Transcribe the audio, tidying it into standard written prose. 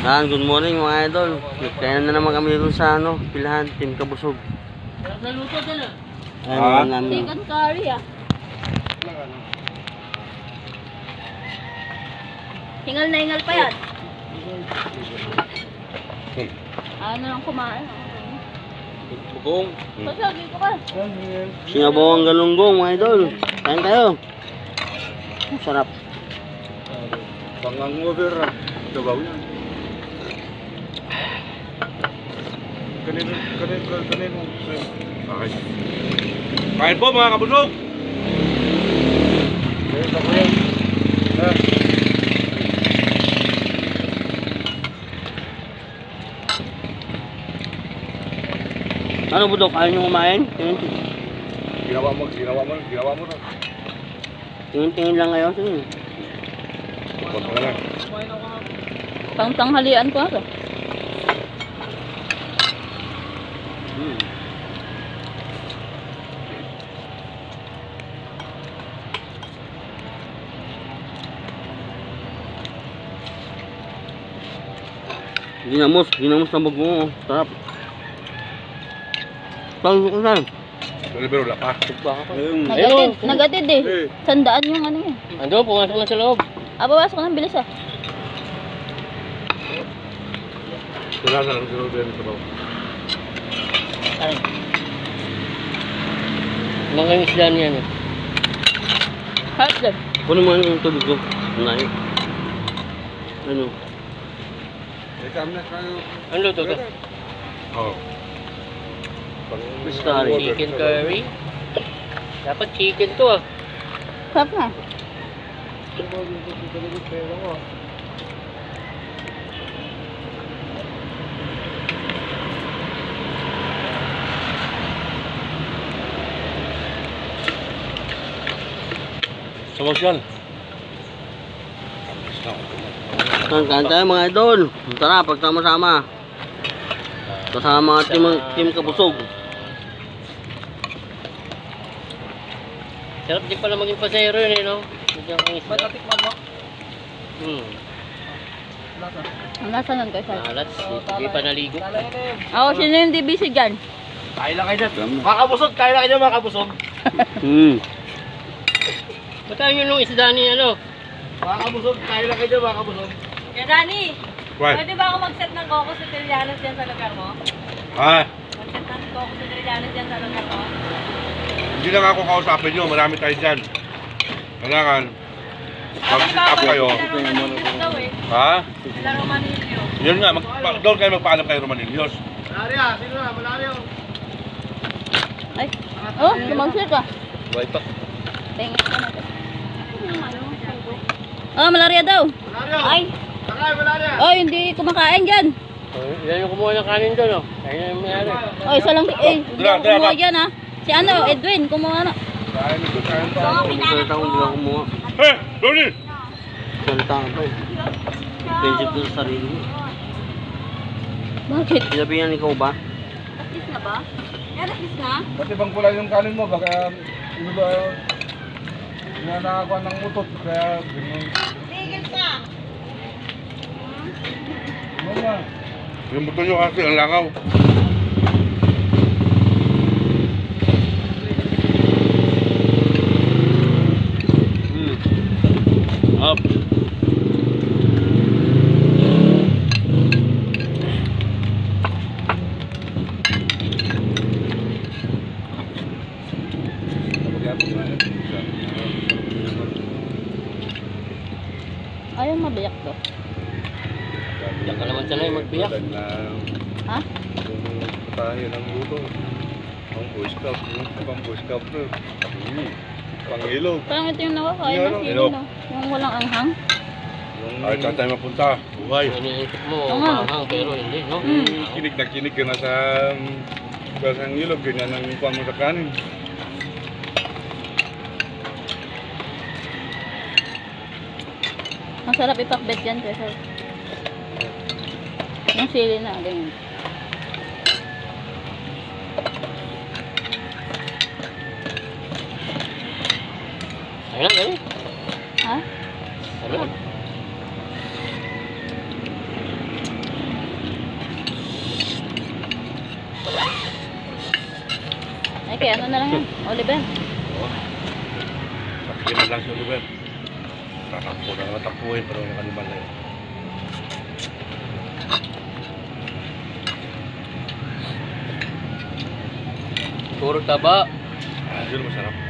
Good morning mga idol. Kaya na naman kami dito sa Pilahan, Team Kabusog. Naluto dyan ah. Ayun namin. Chicken curry ah. Hingal na hingal pa yan. Ano lang kumain. Bugong. Sasabi ko ka. Sinabaw ang galunggong mga idol. Kain tayo. Sarap. Pangang-over ah. Sabaw yan. Kanino. Okay. Kain po mga kabusog! Ano budok? Ayaw nyo kumain? Ginawa mo na. Tingin lang ngayon. Sige. Huwag mo na. Pangtanghalian ko ako. Ginamos na bagong. Sarap. Tawag ko saan? Pero wala pa. Nagatid eh. Sandaan yung ano yun. Ando, pumasok na sa loob. Papasok ng bilis ah. Wala na lang siguro din sa bawah. Mga isla niya no. Harap dyan. Kunin mo yung tubig ko. Naik. Ano? Ano to? Oo. Fish curry. Chicken curry. Dapat chicken to ah. Sarap na. Sabaw yan. Kain tayo mga idol. Tara, pagsama-sama. Kasama team Kabusog. Sarap din pala maging pasero yun eh, no? Matatikman mo? Ang lasa nun kayo sa'yo. Alat, hindi pa naligo. Ako, sino yung DBC dyan? Kaya lang kayo dyan. Makabusog. Kaya lang kayo makabusog. Ba't tayo yung isda ni ano? Makabusog. Kaya lang kayo makabusog. Kaya Dani, Right. pwede ba ako mag-set ng Coco sa Trillanos dyan sa lugar mo? Ha? Mag-set ng Coco sa Trillanos dyan sa lugar mo? Hindi lang ako kausapin nyo. Marami tayo dyan. Kailangan. Mag-sit up kayo. Ha? Sila Romanillo. Yun nga. Doon kayo magpaalam kayo Romanillos. Ay, oh, lumagsit ka. Buhay pa. Tingin ka natin. Oh, malaria daw. Ay. Oh, hindi kumakain dyan. Yan yung kumuha ng kanin doon, no? Kaya yung mayari. Oh, isa lang. Hindi ako kumuha dyan ha. Si ano, Edwin, kumuha na. Salita ko, hindi ako kumuha. Eh! Ronnie! Salita ka pa eh. Prinsip ko sa sarili mo. Bakit? Sinabihan ikaw ba? Atis na ba? Yan, atis na? Ba't ibang kulay yung kanin mo? Baka ano ba nakakakuha ng utot kaya ganyan. Tigil ka! Ano ba? Yung buto nyo kasi ang langaw. Up. Ayaw mabiyak to. Diyan ka naman sanay magbiyak. Ha? Tayo ng luto. Ang Boy Scout. Ang Boy Scout to. Pangilog. Parang ito yung nakakain ng sili, Ilog. no? Yung walang anghang. Ay, saan tayo mapunta? Buhay. Iniisip mo, Oo nga. mahang pero hindi, no? Kinig na kinig ka na sa basang ilog. Ganyan ang pang mo sa kanin. Masarap ipakbet dyan, Cesar. Yung sili na, ganyan. Ayun, ayun. Ha? Ayun. kaya ano na lang yan. Oliver. Takiman lang si Oliver. Tatakpo na naman takpuhin pero nakaliman na yun. Puro taba. Yun masarap.